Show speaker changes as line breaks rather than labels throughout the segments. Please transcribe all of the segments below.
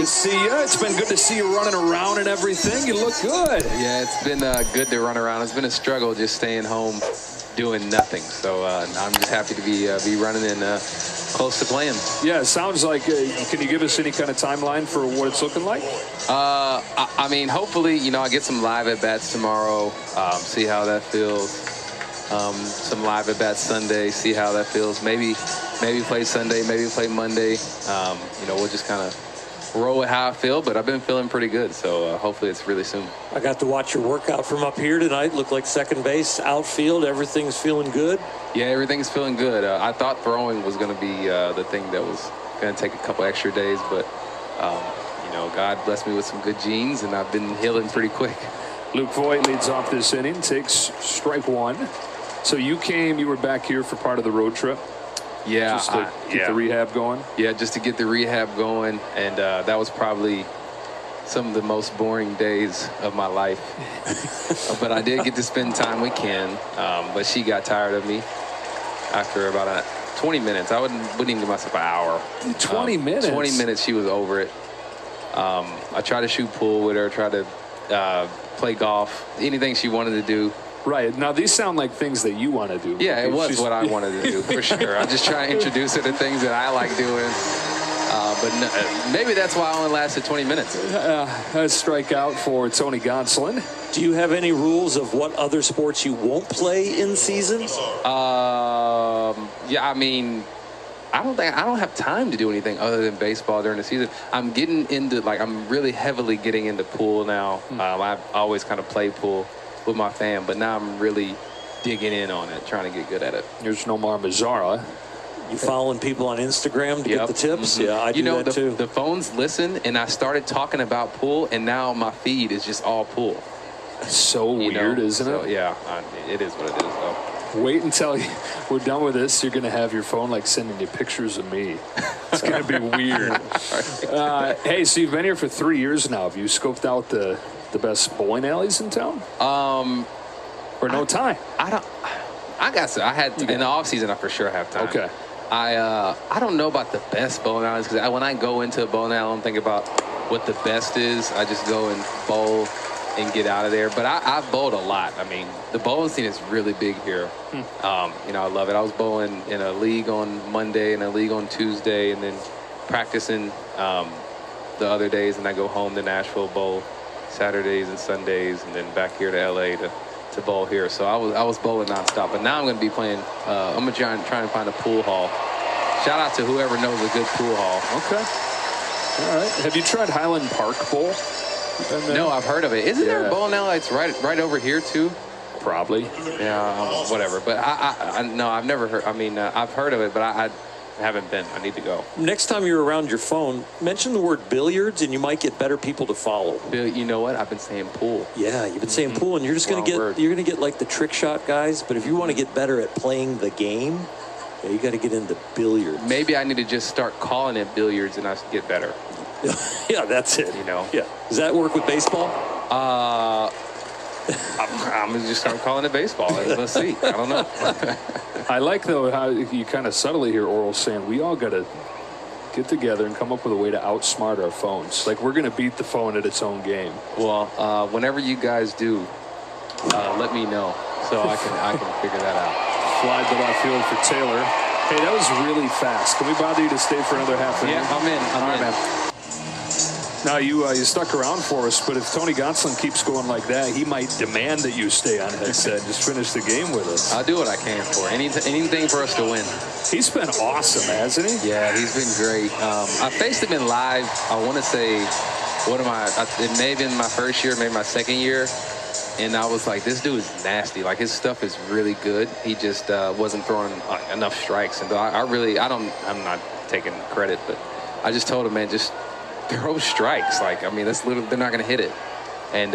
To see you. It's been good to see you running around and everything. You look good.
Yeah, it's been good to run around. It's been a struggle just staying home doing nothing. So I'm just happy to be running and close to playing.
Yeah, it sounds like, can you give us any kind of timeline for what it's looking like?
I mean, hopefully, I get some live at-bats tomorrow, see how that feels. Some live at-bats Sunday, see how that feels. Maybe play Sunday, maybe play Monday. We'll just kind of roll with how I feel, but I've been feeling pretty good, so hopefully it's really soon.
I got to watch your workout from up here tonight. Looked like second base, outfield, everything's feeling good?
Yeah, everything's feeling good. I thought throwing was going to be the thing that was going to take a couple extra days, but, God blessed me with some good genes, and I've been healing pretty quick.
Luke Voigt leads off this inning, takes strike one. So you were back here for part of the road trip?
Yeah,
just to get the rehab going?
Yeah, just to get the rehab going, and that was probably some of the most boring days of my life. But I did get to spend time with Ken, but she got tired of me after about 20 minutes. I wouldn't even give myself an hour.
20 minutes?
20 minutes, she was over it. I tried to shoot pool with her, tried to play golf, anything she wanted to do.
Right. Now, these sound like things that you want to do.
Yeah, it was what I wanted to do, for sure. I'm just trying to introduce her to things that I like doing. But maybe that's why I only lasted 20 minutes.
A strikeout for Tony Gonsolin.
Do you have any rules of what other sports you won't play in season?
Yeah, I mean, I don't have time to do anything other than baseball during the season. I'm really heavily getting into pool now. I've always kind of played pool with my fam, but now I'm really digging in on it, trying to get good at it.
There's Nomar Mazara.
You following people on Instagram to get the tips?
Mm-hmm.
Yeah, I do that too.
The phones listen, and I started talking about pool, and now my feed is just all pool.
So weird, isn't it?
Yeah, it is what it is, though.
Wait until we're done with this. You're going to have your phone sending you pictures of me. It's going to be weird. Hey, so you've been here for 3 years now. Have you scoped out the best bowling alleys in town? Or no time?
I got some. In the off season, I for sure have time.
Okay.
I don't know about the best bowling alleys, because when I go into a bowling alley, I don't think about what the best is. I just go and bowl and get out of there. But I've bowled a lot. I mean, the bowling scene is really big here. I love it. I was bowling in a league on Monday and a league on Tuesday, and then practicing the other days, and I go home to Nashville, bowl Saturdays and Sundays, and then back here to LA to bowl here. So I was bowling nonstop, but now I'm going to be playing. I'm going to try and find a pool hall. Shout out to whoever knows a good pool hall.
Okay. All right. Have you tried Highland Park Bowl?
No, I've heard of it. Isn't there a bowling alley that's right over here too?
Probably.
Yeah, whatever. But no, I've never heard. I mean, I've heard of it, but I haven't been. I need to go.
Next time you're around your phone, mention the word billiards, and you might get better people to follow.
You know what? I've been saying pool.
Yeah, you've been saying pool, and you're just going to get like the trick shot guys. But if you want to get better at playing the game, you got to get into billiards.
Maybe I need to just start calling it billiards, and I should get better.
Yeah, that's it. Yeah. Does that work with baseball?
I'm going to just start calling it baseball. Let's see. I don't know.
I like, though, how you kind of subtly hear Oral saying we all got to get together and come up with a way to outsmart our phones. Like, we're going to beat the phone at its own game.
Well, whenever you guys do, let me know so I can figure that out.
Fly to left field for Taylor. Hey, that was really fast. Can we bother you to stay for another half inning?
Yeah, I'm in.
All right, man. Now, you stuck around for us, but if Tony Gonsolin keeps going like that, he might demand that you stay on headset and just finish the game with us.
I'll do what I can for anything for us to win.
He's been awesome, hasn't he?
Yeah, he's been great. I faced him in live, I want to say, it may have been my first year, maybe my second year, and I was like, this dude is nasty. Like, his stuff is really good. He just wasn't throwing enough strikes. And I'm not taking credit, but I just told him, man, just throw strikes. Like, I mean, they're not going to hit it. And,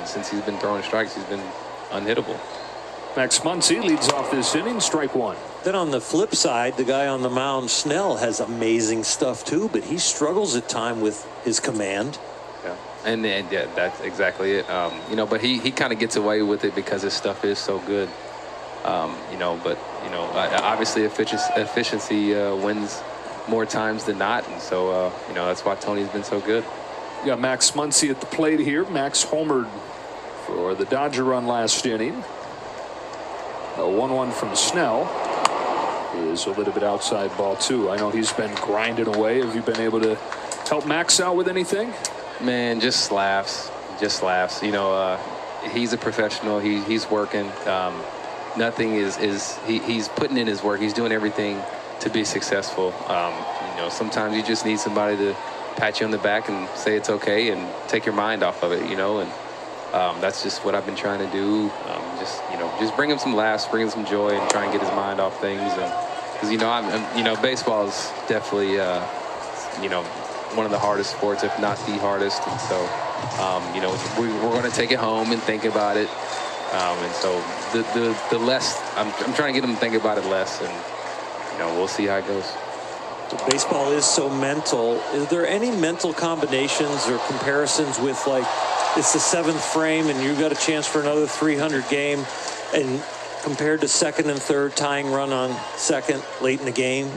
since he's been throwing strikes, he's been unhittable.
Max Muncy leads off this inning, strike one.
Then on the flip side, the guy on the mound, Snell, has amazing stuff too, but he struggles at time with his command.
Yeah, and that's exactly it. But he kind of gets away with it because his stuff is so good. Obviously efficiency wins more times than not. And so, that's why Tony's been so good.
You got Max Muncy at the plate here. Max homered for the Dodger run last inning. A 1-1 from Snell is a little bit outside ball, too. I know he's been grinding away. Have you been able to help Max out with anything?
Man, just laughs. Just laughs. He's a professional. He's working. Nothing he's putting in his work. He's doing everything to be successful. Sometimes you just need somebody to pat you on the back and say it's okay and take your mind off of it, and that's just what I've been trying to do. Just bring him some laughs, bring him some joy, and try and get his mind off things. And because baseball is definitely one of the hardest sports, if not the hardest. And so we're going to take it home and think about it. And so the less I'm trying to get him to think about it less, and we'll see how it goes.
Baseball is so mental. Is there any mental combinations or comparisons with, like, it's the 7th frame and you've got a chance for another 300 game, and compared to second and third tying run on second late in the game?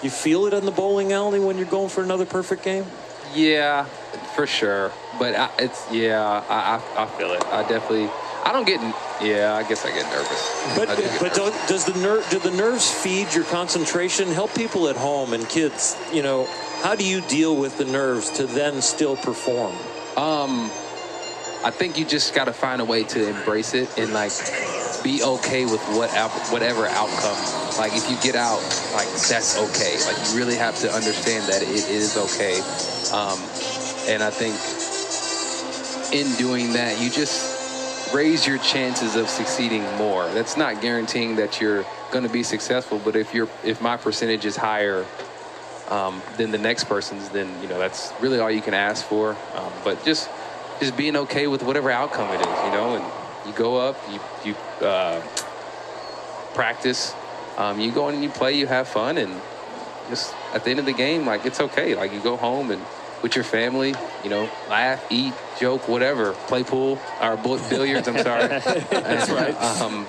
You feel it in the bowling alley when you're going for another perfect game?
Yeah, for sure. But I feel it. I guess I get nervous.
Do the nerves feed your concentration? Help people at home and kids, how do you deal with the nerves to then still perform?
I think you just got to find a way to embrace it and, like, be okay with whatever outcome. Like, if you get out, like, that's okay. Like, you really have to understand that it is okay. And I think in doing that, you just raise your chances of succeeding more. That's not guaranteeing that you're going to be successful, but if my percentage is higher than the next person's, then that's really all you can ask for. But just being okay with whatever outcome it is, and you go up, you practice, you go in and you play, you have fun, and just at the end of the game, like, it's okay. Like, you go home and with your family, laugh, eat, joke, whatever, play pool or billiards. I'm sorry. That's right.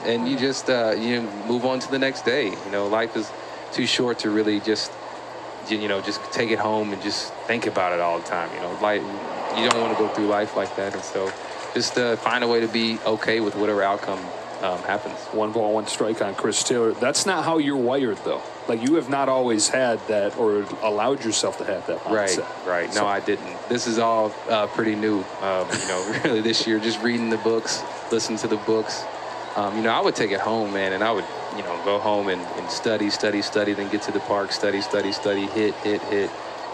And you just move on to the next day. Life is too short to really just take it home and just think about it all the time. Like, you don't want to go through life like that. And so just find a way to be okay with whatever outcome happens.
1 ball, 1 strike on Chris Taylor. That's not how you're wired, though. Like, you have not always had that or allowed yourself to have that mindset.
Right. No, I didn't. This is all pretty new, really this year, just reading the books, listening to the books. I would take it home, man, and I would, go home and study, then get to the park, study, hit,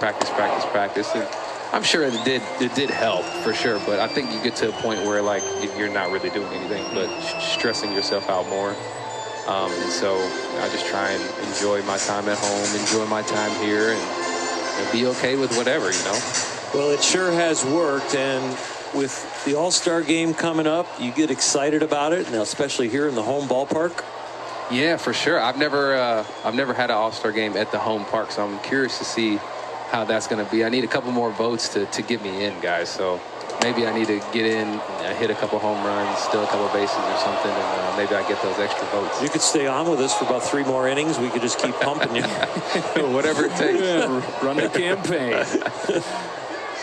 practice. And I'm sure it did help for sure, but I think you get to a point where, like, you're not really doing anything but stressing yourself out more. And so I just try and enjoy my time at home, enjoy my time here, and be okay with whatever,
Well, it sure has worked, and with the All-Star game coming up, you get excited about it, and especially here in the home ballpark.
Yeah, for sure. I've never had an All-Star game at the home park, so I'm curious to see how that's going to be. I need a couple more votes to get me in, guys. So maybe I need to get in, hit a couple home runs, steal a couple bases or something, and maybe I get those extra votes.
You could stay on with us for about 3 more innings. We could just keep pumping you.
Whatever it takes.
Run the campaign.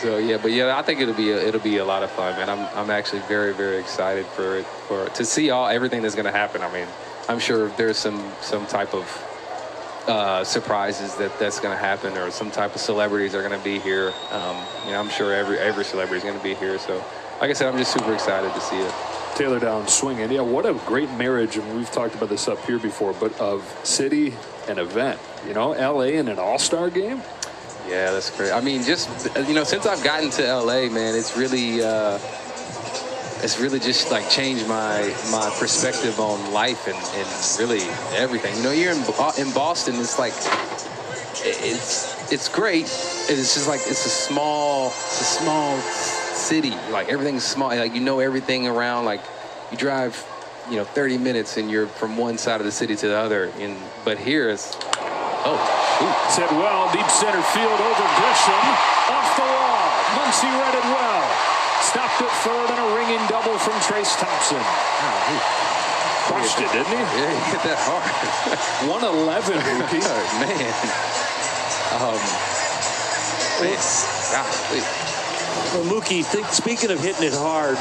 So I think it'll be a lot of fun, man. I'm actually very, very excited to see everything that's going to happen. I mean, I'm sure there's some type of surprises that's going to happen, or some type of celebrities are going to be here. I'm sure every celebrity is going to be here. So, like I said, I'm just super excited to see it.
Taylor down swinging. Yeah, what a great marriage, and we've talked about this up here before, but of city and event. L.A. in an All-Star game.
Yeah, that's great. I mean, just since I've gotten to L.A., man, it's really just like changed my perspective on life and really everything. You're in Boston. It's like it's great. It's just like it's a small city. Like, everything's small. Like, everything around. Like, you drive 30 minutes and you're from one side of the city to the other. But here it's
It's hit well, deep center field over Grisham, off the wall. Muncy read it well. Stopped at third, and a ringing double from Trace Thompson. crushed it, didn't he?
Yeah, he hit that hard.
111, Mookie.
Man. Golly.
Well, Mookie, speaking of hitting it hard,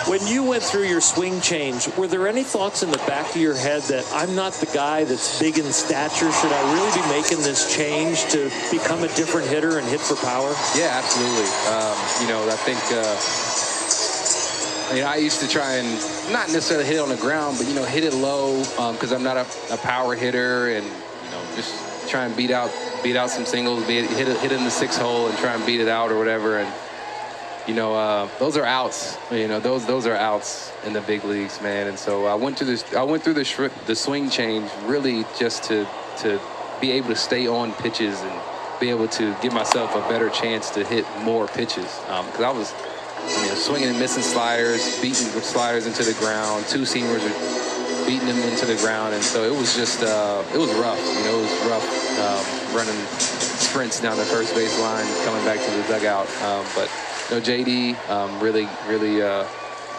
when you went through your swing change, were there any thoughts in the back of your head that I'm not the guy that's big in stature? Should I really be making this change to become a different hitter and hit for power?
Yeah, absolutely. I think I used to try and not necessarily hit it on the ground, but, hit it low because I'm not a power hitter, and, just try and beat out some singles, hit it in the 6-hole and try and beat it out or whatever. And, those are outs. Those are outs in the big leagues, man. And so I went through the swing change really just to be able to stay on pitches and be able to give myself a better chance to hit more pitches. Because I was swinging and missing sliders, beating sliders into the ground. 2-seamers were beating them into the ground, and so it was just it was rough. It was rough running sprints down the first base line, coming back to the dugout. But JD really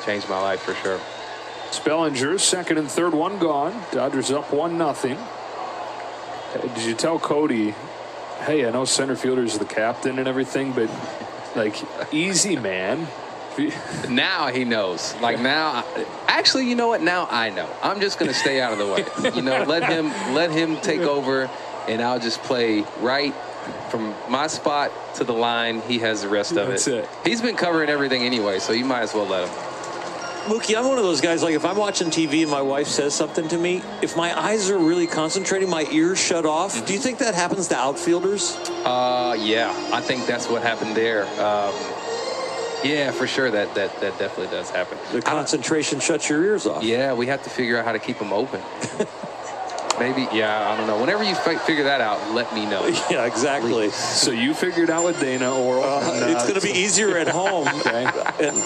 changed my life for sure.
Bellinger, second and third, one gone. Dodgers up 1-0. Did you tell Cody, hey, I know center fielder's the captain and everything, but easy, man?
Now he knows. Now, actually, you know what? Now I know. I'm just gonna stay out of the way. Let him take over, and I'll just play right from my spot to the line. He has the rest of it.
That's it.
He's been covering everything anyway, so you might as well let him.
Mookie, I'm one of those guys, if I'm watching TV and my wife says something to me, if my eyes are really concentrating, my ears shut off. Mm-hmm. Do you think that happens to outfielders?
Yeah, I think that's what happened there. Yeah, for sure, that definitely does happen.
The concentration shuts your ears off.
Yeah, we have to figure out how to keep them open. Maybe, I don't know. Whenever you figure that out, let me know.
Yeah, exactly.
Please. So you figured out with Dana, or
it's going to be easier at home.
Okay.
And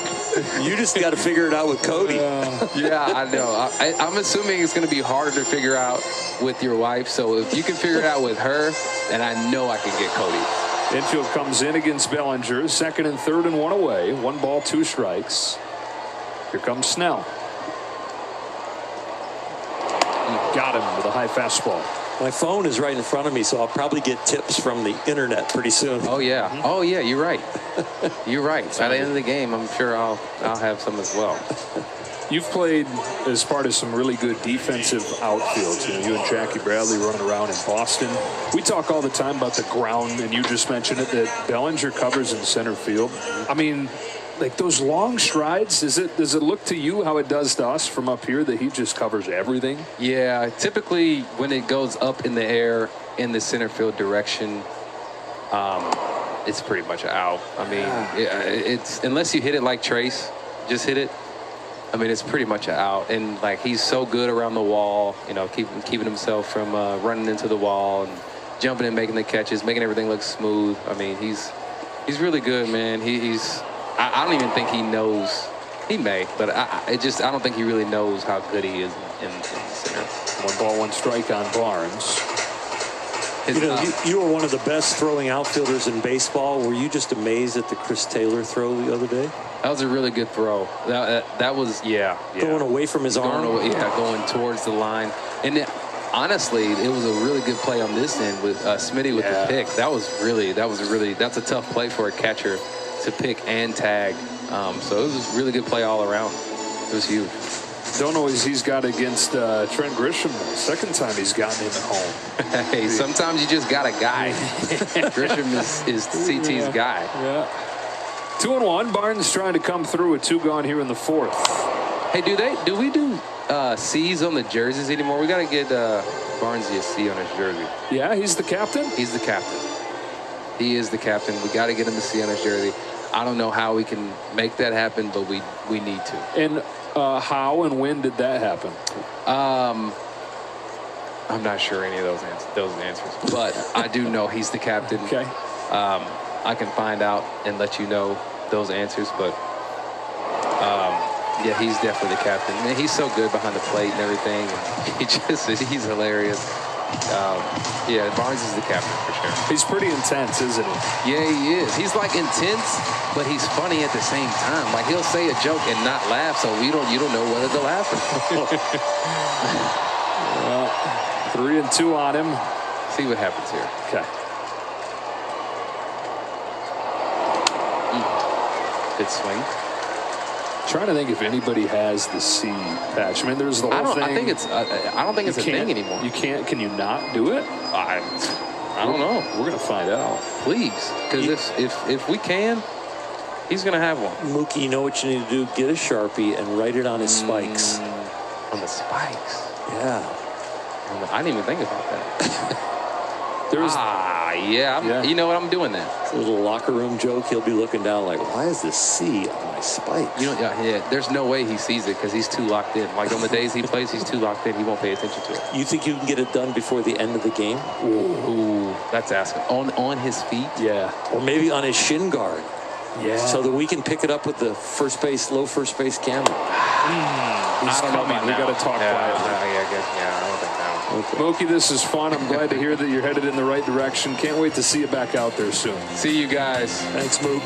you just got to figure it out with Cody.
Yeah, I know. I'm assuming it's going to be harder to figure out with your wife. So if you can figure it out with her, then I know I can get Cody.
Infield comes in against Bellinger. Second and third and one away. 1 ball, 2 strikes. Here comes Snell. Got him with a high fastball.
My phone is right in front of me, so I'll probably get tips from the internet pretty soon.
Oh, yeah. Mm-hmm. Oh, yeah, you're right. You're right. By the end of the game, I'm sure I'll have some as well.
You've played as part of some really good defensive outfields. You and Jackie Bradley running around in Boston. We talk all the time about the ground, and you just mentioned it, that Bellinger covers in center field. I mean, those long strides, does it look to you how it does to us from up here that he just covers everything?
Yeah, typically when it goes up in the air in the center field direction, it's pretty much out. I mean, it's unless you hit it like Trace, just hit it. I mean, it's pretty much out. And he's so good around the wall, keeping himself from running into the wall and jumping and making the catches, making everything look smooth. I mean, he's really good, man. I don't even think he knows. He may, but I don't think he really knows how good he is in the center.
1 ball, 1 strike on Barnes.
You were one of the best throwing outfielders in baseball. Were you just amazed at the Chris Taylor throw the other day?
That was a really good throw. That was, yeah.
Going away from his arm?
Going towards the line. And honestly, it was a really good play on this end with Smitty with the pick. That's a tough play for a catcher to pick and tag. So it was a really good play all around. It was huge.
Don't know as he's got against Trent Grisham. Second time he's gotten him at home.
Hey, sometimes you just got a guy. Grisham is CT's guy.
Yeah. 2-1. Barnes trying to come through with 2 gone here in the 4th.
Hey, do we do C's on the jerseys anymore? We got to get Barnes a C on his jersey.
Yeah, he's the captain?
He's the captain. He is the captain. We got to get him a C on his jersey. I don't know how we can make that happen, but we need to.
And how and when did that happen?
I'm not sure any of those answers, but I do know he's the captain.
Okay.
I can find out and let you know those answers, but yeah, he's definitely the captain. Man, he's so good behind the plate and everything. And he's hilarious. Yeah, Barnes is the captain for sure.
He's pretty intense, isn't he?
Yeah, he is. He's like intense, but he's funny at the same time. Like he'll say a joke and not laugh, so you don't know whether to laugh or not.
Well, 3-2 on him.
See what happens here.
Okay.
Good swing.
Trying to think if anybody has the C patch. I mean, there's the whole thing.
I think it's. I don't think it's a thing anymore.
You can't. Can you not do it?
I don't know.
We're gonna find out.
Please, because if we can, he's gonna have one.
Mookie, you know what you need to do? Get a Sharpie and write it on his spikes.
On the spikes.
Yeah.
I didn't even think about that.
Yeah.
You know what? I'm doing that.
It's a little locker room joke. He'll be looking down like, why is this C on my spikes?
There's no way he sees it because he's too locked in. Like on the days he plays, he's too locked in. He won't pay attention to it.
You think you can get it done before the end of the game?
Ooh, that's asking. On his feet?
Yeah.
Or maybe on his shin guard.
Yeah.
So that we can pick it up with the low first base camera.
He's coming. We got to talk quietly.
I don't think now.
Okay.
Mookie, this is fun. I'm glad to hear that you're headed in the right direction. Can't wait to see you back out there soon.
See you guys.
Thanks, Mook.